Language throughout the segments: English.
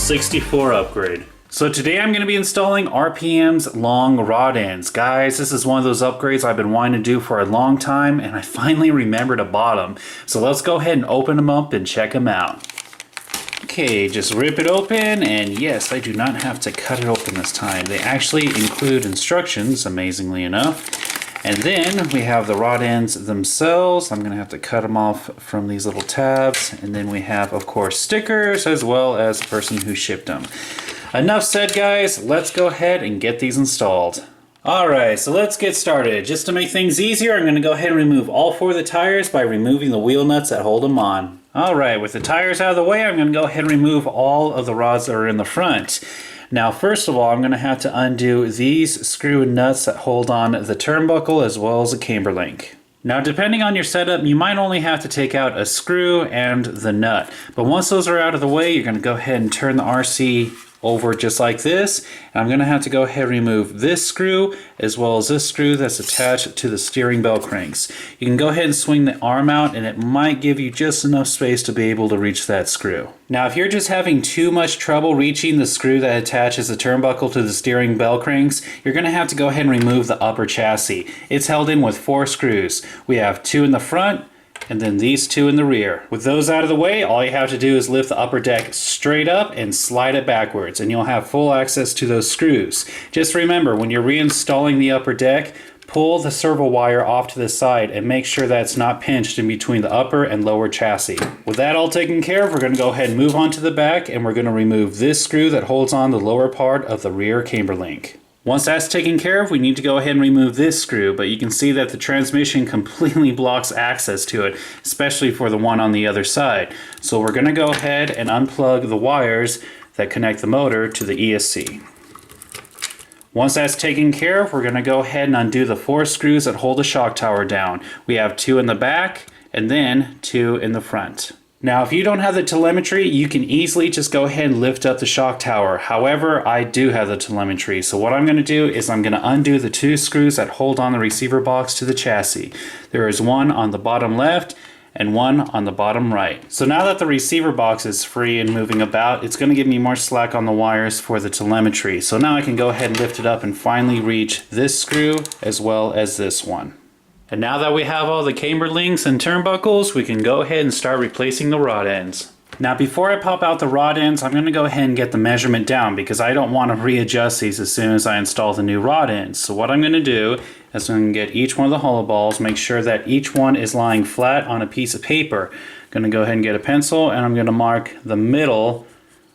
64 upgrade. So today I'm going to be installing RPM's long rod ends. Guys, this is one of those upgrades I've been wanting to do for a long time, and I finally remembered I bought them. So let's go ahead and open them up and check them out. Okay, just rip it open, and yes, I do not have to cut it open this time. They actually include instructions, amazingly enough. And then we have the rod ends themselves. I'm going to have to cut them off from these little tabs. And then we have, of course, stickers, as well as the person who shipped them. Enough said, guys. Let's go ahead and get these installed. Alright, so let's get started. Just to make things easier, I'm going to go ahead and remove all four of the tires by removing the wheel nuts that hold them on. Alright, with the tires out of the way, I'm going to go ahead and remove all of the rods that are in the front. Now, first of all, I'm going to have to undo these screw and nuts that hold on the turnbuckle as well as the camber link. Now, depending on your setup, you might only have to take out a screw and the nut. But once those are out of the way, you're going to go ahead and turn the RC over just like this. And I'm going to have to go ahead and remove this screw as well as this screw that's attached to the steering bell cranks. You can go ahead and swing the arm out, and it might give you just enough space to be able to reach that screw. Now, if you're just having too much trouble reaching the screw that attaches the turnbuckle to the steering bell cranks, you're going to have to go ahead and remove the upper chassis. It's held in with 4 screws. We have 2 in the front, and then these 2 in the rear. With those out of the way, all you have to do is lift the upper deck straight up and slide it backwards, and you'll have full access to those screws. Just remember, when you're reinstalling the upper deck, pull the servo wire off to the side and make sure that it's not pinched in between the upper and lower chassis. With that all taken care of, we're going to go ahead and move on to the back, and we're going to remove this screw that holds on the lower part of the rear camber link. Once that's taken care of, we need to go ahead and remove this screw, but you can see that the transmission completely blocks access to it, especially for the one on the other side. So we're going to go ahead and unplug the wires that connect the motor to the ESC. Once that's taken care of, we're going to go ahead and undo the 4 screws that hold the shock tower down. We have 2 in the back and then 2 in the front. Now, if you don't have the telemetry, you can easily just go ahead and lift up the shock tower. However, I do have the telemetry. So what I'm going to do is I'm going to undo the 2 screws that hold on the receiver box to the chassis. There is one on the bottom left and one on the bottom right. So now that the receiver box is free and moving about, it's going to give me more slack on the wires for the telemetry. So now I can go ahead and lift it up and finally reach this screw as well as this one. And now that we have all the camber links and turnbuckles, we can go ahead and start replacing the rod ends. Now, before I pop out the rod ends, I'm going to go ahead and get the measurement down because I don't want to readjust these as soon as I install the new rod ends. So what I'm going to do is I'm going to get each one of the hollow balls, make sure that each one is lying flat on a piece of paper. I'm going to go ahead and get a pencil, and I'm going to mark the middle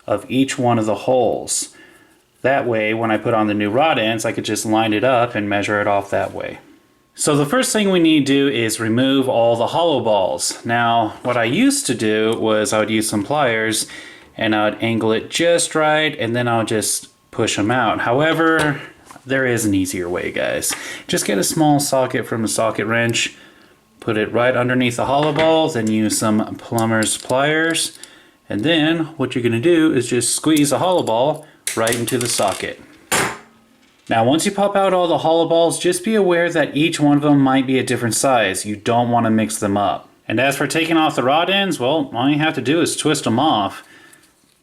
of each one of the holes. That way, when I put on the new rod ends, I could just line it up and measure it off that way. So the first thing we need to do is remove all the hollow balls. Now, what I used to do was I would use some pliers and I would angle it just right, and then I'll just push them out. However, there is an easier way, guys. Just get a small socket from a socket wrench, put it right underneath the hollow ball, then use some plumber's pliers, and then what you're going to do is just squeeze the hollow ball right into the socket. Now, once you pop out all the hollow balls, just be aware that each one of them might be a different size. You don't want to mix them up. And as for taking off the rod ends, well, all you have to do is twist them off.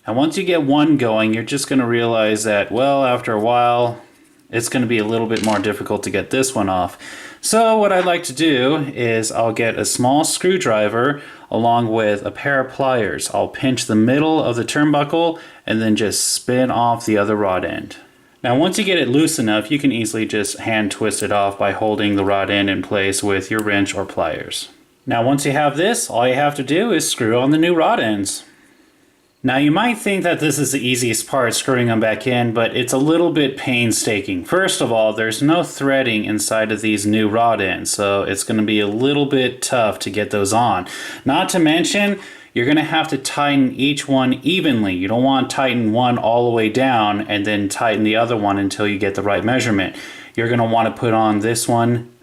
And once you get one going, you're just going to realize that, well, after a while, it's going to be a little bit more difficult to get this one off. So what I like to do is I'll get a small screwdriver along with a pair of pliers. I'll pinch the middle of the turnbuckle and then just spin off the other rod end. Now, once you get it loose enough, you can easily just hand twist it off by holding the rod end in place with your wrench or pliers. Now, once you have this, all you have to do is screw on the new rod ends. Now, you might think that this is the easiest part, screwing them back in, but it's a little bit painstaking. First of all, there's no threading inside of these new rod ends, so it's going to be a little bit tough to get those on. Not to mention, you're going to have to tighten each one evenly. You don't want to tighten one all the way down and then tighten the other one until you get the right measurement. You're going to want to put on this one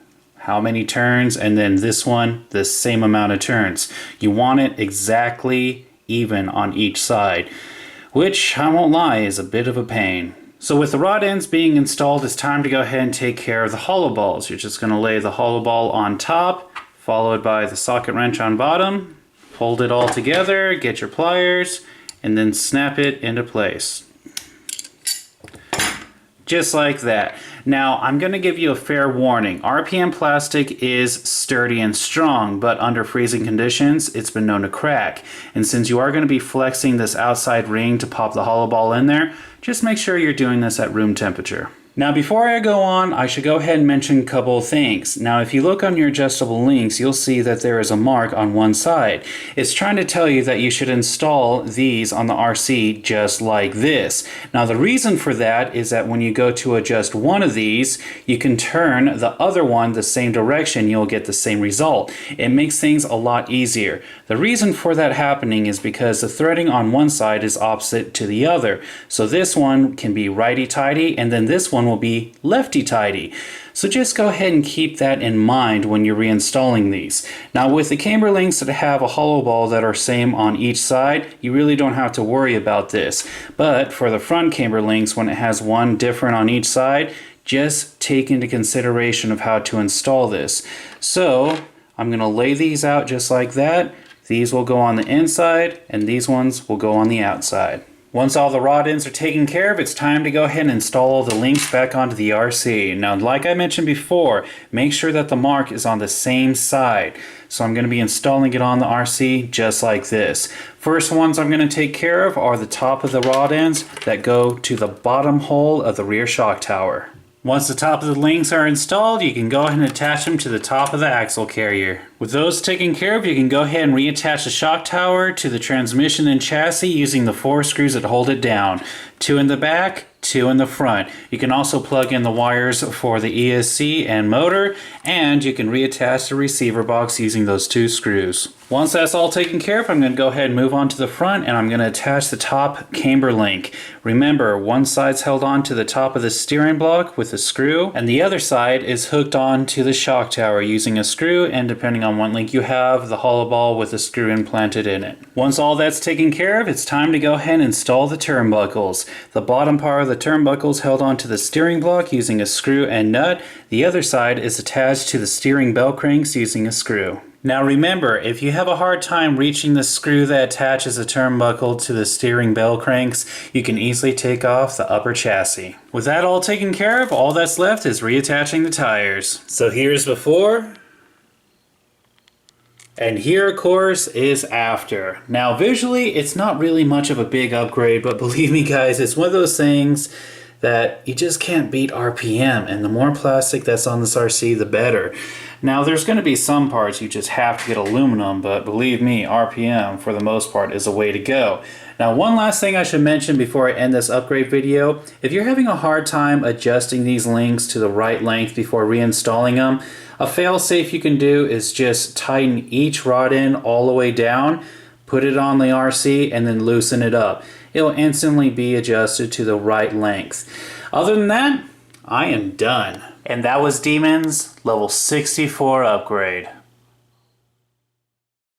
how many turns, and then this one the same amount of turns. You want it exactly even on each side, which, I won't lie, is a bit of a pain. So with the rod ends being installed, it's time to go ahead and take care of the hollow balls. You're just going to lay the hollow ball on top, followed by the socket wrench on bottom. Hold it all together, get your pliers, and then snap it into place. Just like that. Now, I'm going to give you a fair warning. RPM plastic is sturdy and strong, but under freezing conditions, it's been known to crack. And since you are going to be flexing this outside ring to pop the hollow ball in there, just make sure you're doing this at room temperature. Now, before I go on, I should go ahead and mention a couple of things. Now, if you look on your adjustable links, you'll see that there is a mark on one side. It's trying to tell you that you should install these on the RC just like this. Now, the reason for that is that when you go to adjust one of these, you can turn the other one the same direction, you'll get the same result. It makes things a lot easier. The reason for that happening is because the threading on one side is opposite to the other. So this one can be righty-tighty, and then this one will be lefty-tighty. So just go ahead and keep that in mind when you're reinstalling these. Now, with the camber links that have a hollow ball that are same on each side, you really don't have to worry about this. But for the front camber links, when it has one different on each side, just take into consideration of how to install this. So I'm going to lay these out just like that. These will go on the inside, and these ones will go on the outside. Once all the rod ends are taken care of, it's time to go ahead and install all the links back onto the RC. Now, like I mentioned before, make sure that the mark is on the same side. So I'm going to be installing it on the RC just like this. First ones I'm going to take care of are the top of the rod ends that go to the bottom hole of the rear shock tower. Once the top of the links are installed, you can go ahead and attach them to the top of the axle carrier. With those taken care of, you can go ahead and reattach the shock tower to the transmission and chassis using the 4 screws that hold it down. 2 in the back, 2 in the front. You can also plug in the wires for the ESC and motor, and you can reattach the receiver box using those 2 screws. Once that's all taken care of, I'm going to go ahead and move on to the front, and I'm going to attach the top camber link. Remember, one side's held on to the top of the steering block with a screw, and the other side is hooked on to the shock tower using a screw, and depending on what link you have, the hollow ball with a screw implanted in it. Once all that's taken care of, it's time to go ahead and install the turnbuckles. The bottom part of the turnbuckle is held onto the steering block using a screw and nut. The other side is attached to the steering bell cranks using a screw. Now remember, if you have a hard time reaching the screw that attaches the turnbuckle to the steering bell cranks, you can easily take off the upper chassis. With that all taken care of, all that's left is reattaching the tires. So here's before, and here, of course, is after. Now visually, it's not really much of a big upgrade, but believe me guys, it's one of those things that you just can't beat RPM, and the more plastic that's on this RC, the better. Now there's going to be some parts you just have to get aluminum, but believe me, RPM for the most part is the way to go. Now, one last thing I should mention before I end this upgrade video, if you're having a hard time adjusting these links to the right length before reinstalling them, a fail-safe you can do is just tighten each rod end all the way down, put it on the RC, and then loosen it up. It'll instantly be adjusted to the right length. Other than that, I am done. And that was Demon's level 64 upgrade.